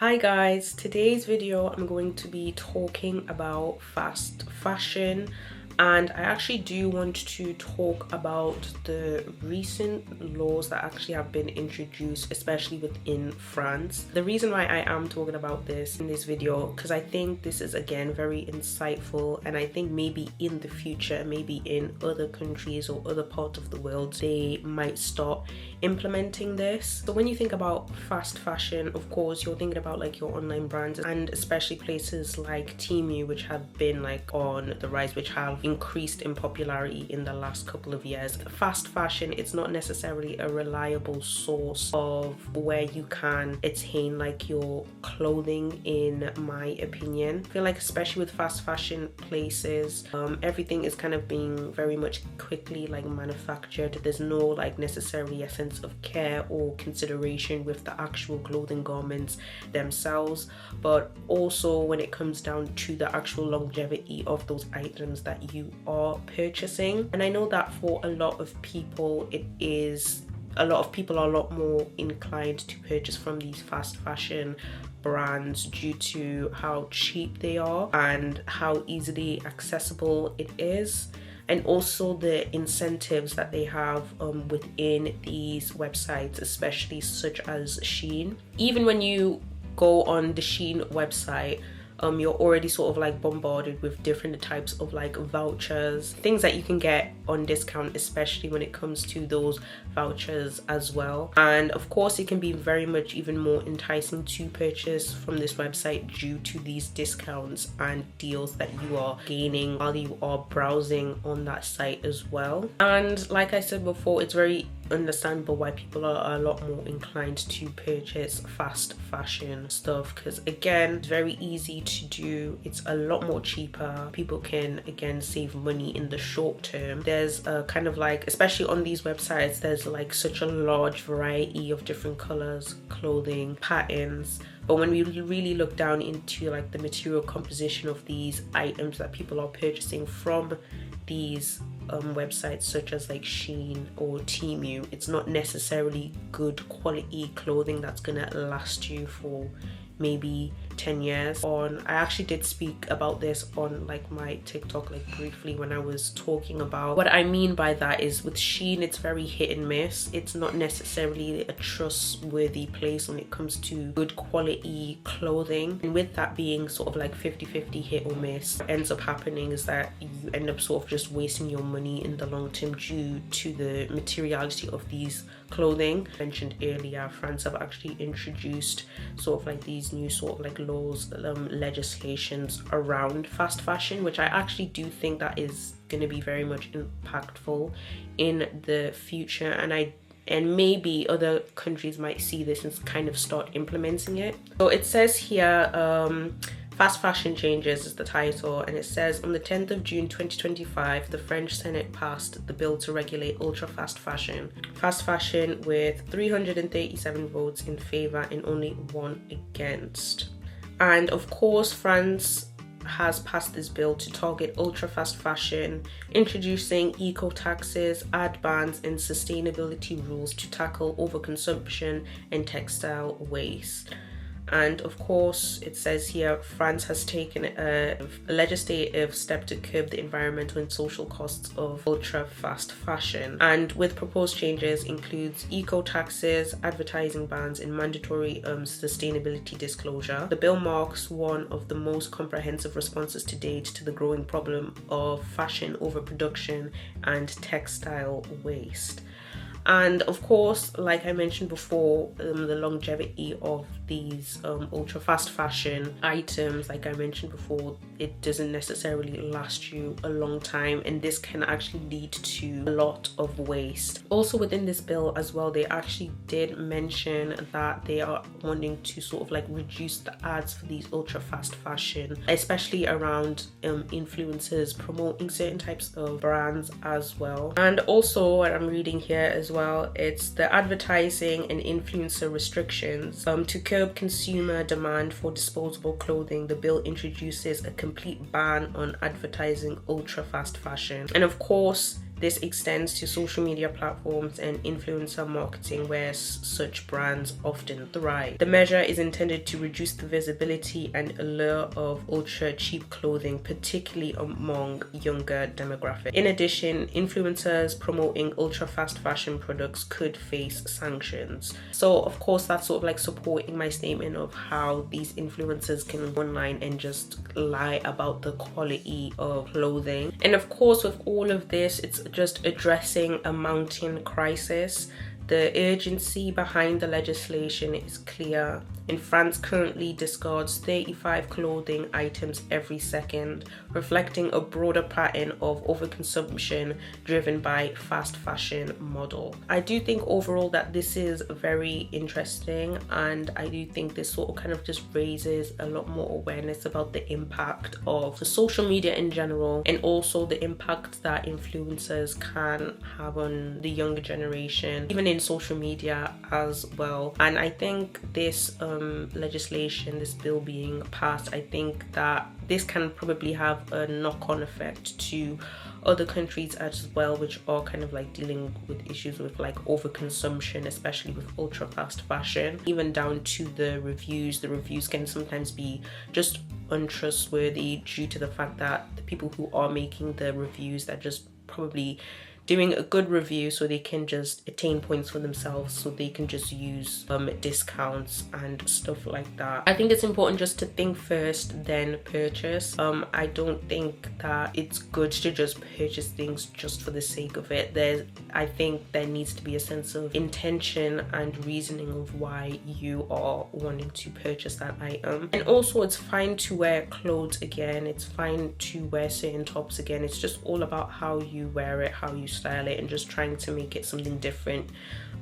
Hi guys, today's video I'm going to be talking about fast fashion, and I actually do want to talk about the recent laws that actually have been introduced, especially within France. The reason why I am talking about this in this video, because I think this is again very insightful, and I think maybe in the future, maybe in other countries or other parts of the world, they might start implementing this. So when you think about fast fashion, of course you're thinking about like your online brands, and especially places like Temu, which have been like on the rise, which have increased in popularity in the last couple of years. Fast fashion, it's not necessarily a reliable source of where you can attain like your clothing, in my opinion. I feel like especially with fast fashion places, everything is kind of being very much quickly like manufactured. There's no like necessarily a sense of care or consideration with the actual clothing garments themselves, but also when it comes down to the actual longevity of those items that you are purchasing. And I know that for a lot of people a lot of people are a lot more inclined to purchase from these fast fashion brands due to how cheap they are and how easily accessible it is, and also the incentives that they have within these websites, especially such as Shein. Even when you go on the Shein website, you're already sort of like bombarded with different types of like vouchers, things that you can get on discount, especially when it comes to those vouchers as well. And of course it can be very much even more enticing to purchase from this website due to these discounts and deals that you are gaining while you are browsing on that site as well. And like I said before, it's very understandable why people are a lot more inclined to purchase fast fashion stuff, because again, it's very easy to do, it's a lot more cheaper, people can again save money in the short term. There's a kind of like, especially on these websites, there's like such a large variety of different colors, clothing patterns, but when we really look down into like the material composition of these items that people are purchasing from these websites such as like Shein or Temu, it's not necessarily good quality clothing that's gonna last you for maybe 10 years on. I actually did speak about this on like my TikTok like briefly when I was talking about what I mean by that is with Shein, it's very hit and miss. It's not necessarily a trustworthy place when it comes to good quality clothing, and with that being sort of like 50-50 hit or miss, what ends up happening is that you end up sort of just wasting your money in the long term due to the materiality of these clothing. I mentioned earlier, France have actually introduced sort of like these new sort of like laws, legislations around fast fashion, which I actually do think that is going to be very much impactful in the future, and maybe other countries might see this and kind of start implementing it. So it says here, Fast Fashion Changes is the title, and it says on the 10th of June 2025, the French Senate passed the bill to regulate ultra fast fashion. Fast fashion with 337 votes in favor and only 1 against. And of course, France has passed this bill to target ultra fast fashion, introducing eco taxes, ad bans, and sustainability rules to tackle overconsumption and textile waste. And of course, it says here, France has taken a legislative step to curb the environmental and social costs of ultra fast fashion. And with proposed changes includes eco taxes, advertising bans, and mandatory sustainability disclosure. The bill marks one of the most comprehensive responses to date to the growing problem of fashion overproduction and textile waste. And of course, like I mentioned before, the longevity of these ultra fast fashion items, like I mentioned before, it doesn't necessarily last you a long time, and this can actually lead to a lot of waste. Also within this bill as well, they actually did mention that they are wanting to sort of like reduce the ads for these ultra fast fashion, especially around influencers promoting certain types of brands as well. And also what I'm reading here as well, it's the advertising and influencer restrictions to curb consumer demand for disposable clothing. The bill introduces a complete ban on advertising ultra fast fashion, and of course This extends to social media platforms and influencer marketing, where such brands often thrive. The measure is intended to reduce the visibility and allure of ultra cheap clothing, particularly among younger demographics. In addition, influencers promoting ultra fast fashion products could face sanctions. So of course that's sort of like supporting my statement of how these influencers can go online and just lie about the quality of clothing. And of course with all of this, it's just addressing a mounting crisis. The urgency behind the legislation is clear. In France, currently discards 35 clothing items every second, reflecting a broader pattern of overconsumption driven by fast fashion model. I do think overall that this is very interesting, and I do think this sort of kind of just raises a lot more awareness about the impact of the social media in general, and also the impact that influencers can have on the younger generation, even in social media as well. And I think this legislation, this bill being passed, I think that this can probably have a knock-on effect to other countries as well, which are kind of like dealing with issues with like overconsumption, especially with ultra fast fashion, even down to the reviews. The reviews can sometimes be just untrustworthy due to the fact that the people who are making the reviews, that just probably doing a good review so they can just attain points for themselves, so they can just use discounts and stuff like that. I think it's important just to think first, then purchase. I don't think that it's good to just purchase things just for the sake of it. I think there needs to be a sense of intention and reasoning of why you are wanting to purchase that item. And also it's fine to wear clothes again, it's fine to wear certain tops again. It's just all about how you wear it, how you style it, and just trying to make it something different.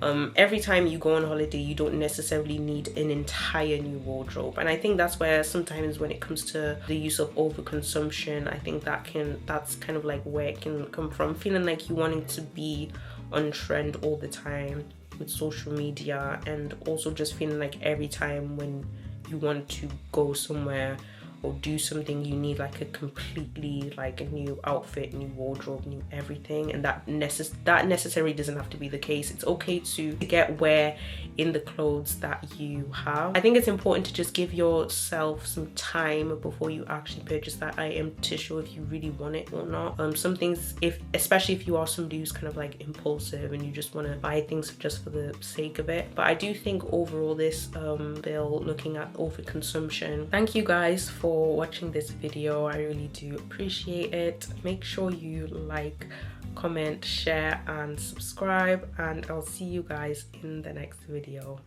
Every time you go on holiday, you don't necessarily need an entire new wardrobe, and I think that's where sometimes when it comes to the use of overconsumption, I think that's kind of like where it can come from, feeling like you wanting to be on trend all the time with social media, and also just feeling like every time when you want to go somewhere or do something, you need like a completely like a new outfit, new wardrobe, new everything. And that necessarily doesn't have to be the case. It's okay to get wear in the clothes that you have. I think it's important to just give yourself some time before you actually purchase that item to show if you really want it or not. Some things, especially if you are somebody who's kind of like impulsive and you just want to buy things just for the sake of it. But I do think overall this bill, looking at overconsumption, thank you guys for watching this video. I really do appreciate it. Make sure you like, comment, share and subscribe, and I'll see you guys in the next video.